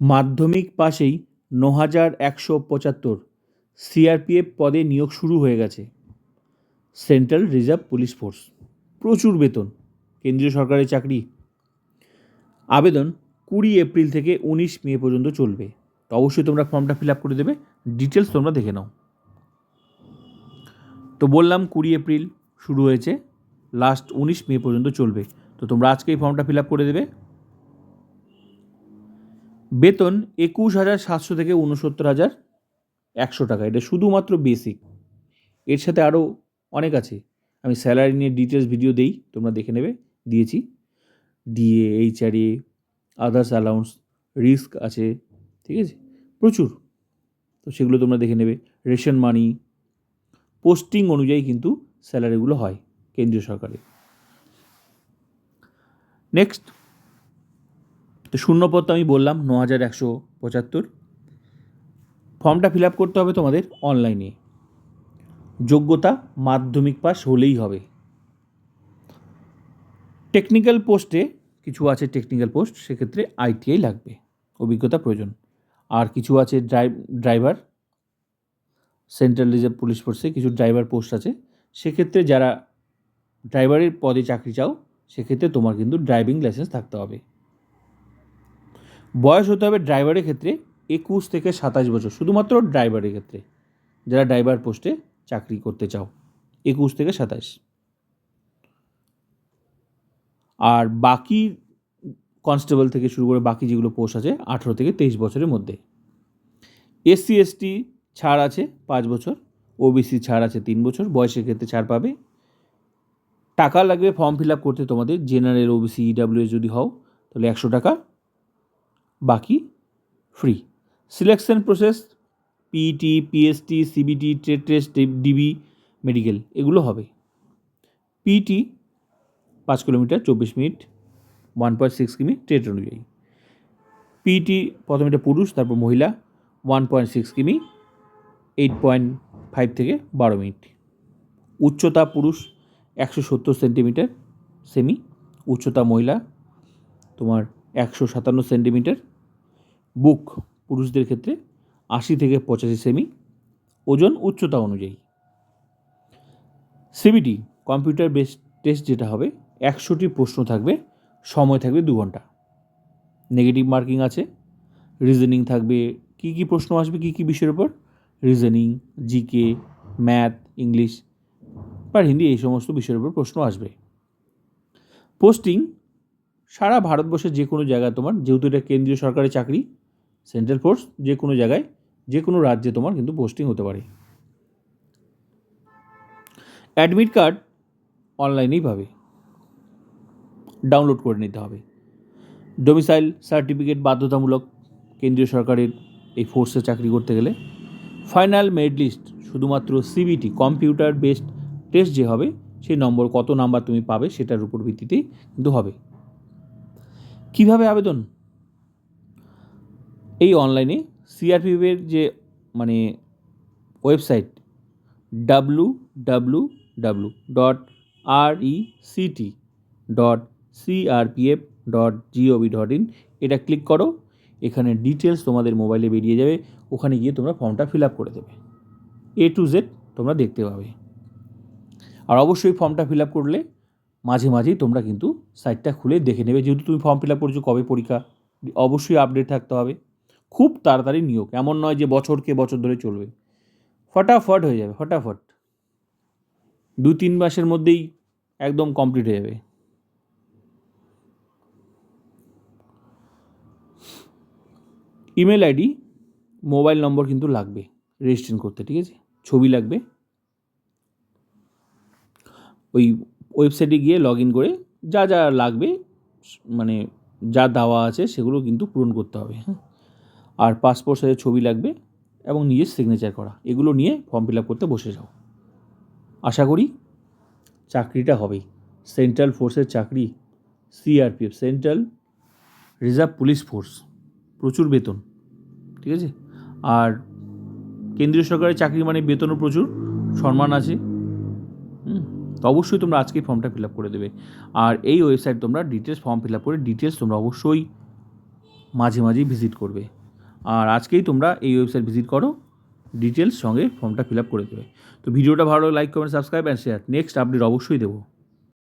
মাধ্যমিক পাশেই ৯,১৭৫ সিআরপিএফ পদে নিয়োগ শুরু হয়ে গেছে। সেন্ট্রাল রিজার্ভ পুলিশ ফোর্স, প্রচুর বেতন, কেন্দ্রীয় সরকারের চাকরি। আবেদন 20 এপ্রিল থেকে 19 মে পর্যন্ত চলবে। তো অবশ্যই তোমরা ফর্মটা ফিল আপ করে দেবে। ডিটেলস তোমরা দেখে নাও। তো বললাম 20 এপ্রিল শুরু হয়েছে, লাস্ট 19 মে পর্যন্ত চলবে। তো তোমরা আজকেই ফর্মটা ফিল আপ করে দেবে। বেতন 21,700 থেকে 69,100 টাকা। এটা শুধুমাত্র বেসিক, এর সাথে আরও অনেক আছে। আমি স্যালারি নিয়ে ডিটেলস ভিডিও দেই, তোমরা দেখে নেবে, দিয়েছি। DA, HRA, others allowance, risk আছে, ঠিক আছে, প্রচুর। তো সেগুলো তোমরা দেখে নেবে। রেশন মানি, পোস্টিং অনুযায়ী কিন্তু স্যালারিগুলো হয় কেন্দ্রীয় সরকারের। নেক্সট, তো শূন্যপদ তো আমি বললাম ৯,১৭৫। ফর্মটা ফিল আপ করতে হবে তোমাদের অনলাইনে। যোগ্যতা মাধ্যমিক পাস হলেই হবে। টেকনিক্যাল পোস্টে কিছু আছে, টেকনিক্যাল পোস্ট, সেক্ষেত্রে আইটিআই লাগবে, অভিজ্ঞতা প্রয়োজন। আর কিছু আছে ড্রাইভার, সেন্ট্রাল রিজার্ভ পুলিশ ফোর্সে কিছু ড্রাইভার পোস্ট আছে। সেক্ষেত্রে যারা ড্রাইভারের পদে চাকরি চাও, সেক্ষেত্রে তোমার কিন্তু ড্রাইভিং লাইসেন্স থাকতে হবে। বয়স হতে হবে ড্রাইভারের ক্ষেত্রে 21 থেকে 27 বছর, শুধুমাত্র ড্রাইভারের ক্ষেত্রে, যারা ড্রাইভার পোস্টে চাকরি করতে চাও 21 থেকে 27। আর বাকি কনস্টেবল থেকে শুরু করে বাকি যেগুলো পোস্ট আছে 18 থেকে 23 বছরের মধ্যে। এসসি এসটি ছাড় আছে 5 বছর, ওবিসি ছাড় আছে 3 বছর, বয়সের ক্ষেত্রে ছাড় পাবে। টাকা লাগবে ফর্ম ফিল আপ করতে তোমাদের। জেনারেল, ওবিসি, ইডাব্লিউএস যদি হও তাহলে 100 টাকা, বাকি free. Selection process PET, PST, CBT, trade test, DB, medical এগুলো হবে। পিইটি 5 কিলোমিটার 24 মিনিট, 1.6 কিমি ট্রেড অনুযায়ী। পিইটি প্রথমে এটা পুরুষ, তারপর মহিলা, 1.6 কিমি, 8.5 থেকে 12 মিনিট। উচ্চতা পুরুষ 170 সেন্টিমিটার সেমি, উচ্চতা মহিলা তোমার 157 সেন্টিমিটার। বুক পুরুষদের ক্ষেত্রে 80 থেকে 85 সেমি, ওজন উচ্চতা অনুযায়ী। সিবিটি কম্পিউটার বেসড টেস্ট যেটা হবে, 100টি প্রশ্ন থাকবে, সময় থাকবে 2 ঘন্টা। নেগেটিভ মার্কিং আছে। রিজনিং থাকবে, কী কী প্রশ্ন আসবে কী কী বিষয়ের উপর, রিজনিং, জিকে, ম্যাথ, ইংলিশ বা হিন্দি, এই সমস্ত বিষয়ের উপর প্রশ্ন আসবে। পোস্টিং সারা ভারতবর্ষের যে কোনো জায়গায় তোমার, যেহেতু এটা কেন্দ্রীয় সরকারের চাকরি, সেন্ট্রাল ফোর্স, যে কোনো জায়গায় যে কোনো রাজ্যে তোমার কিন্তু পোস্টিং হতে পারে। অ্যাডমিট কার্ড অনলাইনেই পাবে, ডাউনলোড করে নিতে হবে। ডোমিসাইল সার্টিফিকেট বাধ্যতামূলক কেন্দ্রীয় সরকারের এই ফোর্সে চাকরি করতে গেলে। ফাইনাল মেরিট লিস্ট শুধুমাত্র সিবিটি কম্পিউটার বেসড টেস্ট যে হবে, সেই নম্বর, কত নাম্বার তুমি পাবে সেটার উপর ভিত্তিতেই কিন্তু হবে। কিভাবে আবেদন? এই অনলাইনে সিআরপিএফের যে মানে ওয়েবসাইট www.rect.crpf.gov.in, এটা ক্লিক করো। এখানে ডিটেলস তোমাদের মোবাইলে বেরিয়ে যাবে, ওখানে গিয়ে তোমরা ফর্মটা ফিল আপ করে দেবে। A to Z তোমরা দেখতে পাবে। আর অবশ্যই ফর্মটা ফিল আপ করলে মাঝে মাঝেই তোমরা কিন্তু সাইটটা খুলে দেখে নেবে, যেহেতু তুমি ফর্ম ফিল আপ করছো, কবে পরীক্ষা, অবশ্যই আপডেট থাকতে হবে। খুব তাড়াতাড়ি নিয়োগ, এমন নয় যে বছরকে বছর ধরে চলবে, ফটাফট হয়ে যাবে, ফটাফট 2-3 মাসের মধ্যেই একদম কমপ্লিট হয়ে যাবে। ইমেল আইডি, মোবাইল নম্বর কিন্তু লাগবে রেজিস্ট্রেশন করতে, ঠিক আছে, ছবি লাগবে। ওই ওয়েবসাইটে গিয়ে লগ ইন করে যা যা লাগবে, মানে যা দেওয়া আছে সেগুলো কিন্তু পূরণ করতে হবে, হ্যাঁ। আর পাসপোর্ট সাইজের ছবি লাগবে এবং নিজের সিগনেচার করা, এগুলো নিয়ে ফর্ম ফিল আপ করতে বসে যাও। আশা করি চাকরিটা হবেই। সেন্ট্রাল ফোর্সের চাকরি, CRPF, central reserve police force, প্রচুর বেতন, ঠিক আছে। আর কেন্দ্রীয় সরকারের চাকরি মানে বেতনও প্রচুর, সম্মান আছে। তো অবশ্যই তোমরা আজকেই ফর্মটা ফিল আপ করে দেবে। আর এই ওয়েবসাইট তোমরা ডিটেলস ফর্ম ফিল আপ করে ডিটেলস তোমরা অবশ্যই মাঝে মাঝেই ভিজিট করবে। আর আজকেই তোমরা এই ওয়েবসাইট ভিজিট করো, ডিটেলস সঙ্গে ফর্মটা ফিল আপ করে দেবে। তো ভিডিওটা ভালো like comment subscribe and share. Next update অবশ্যই দেবো।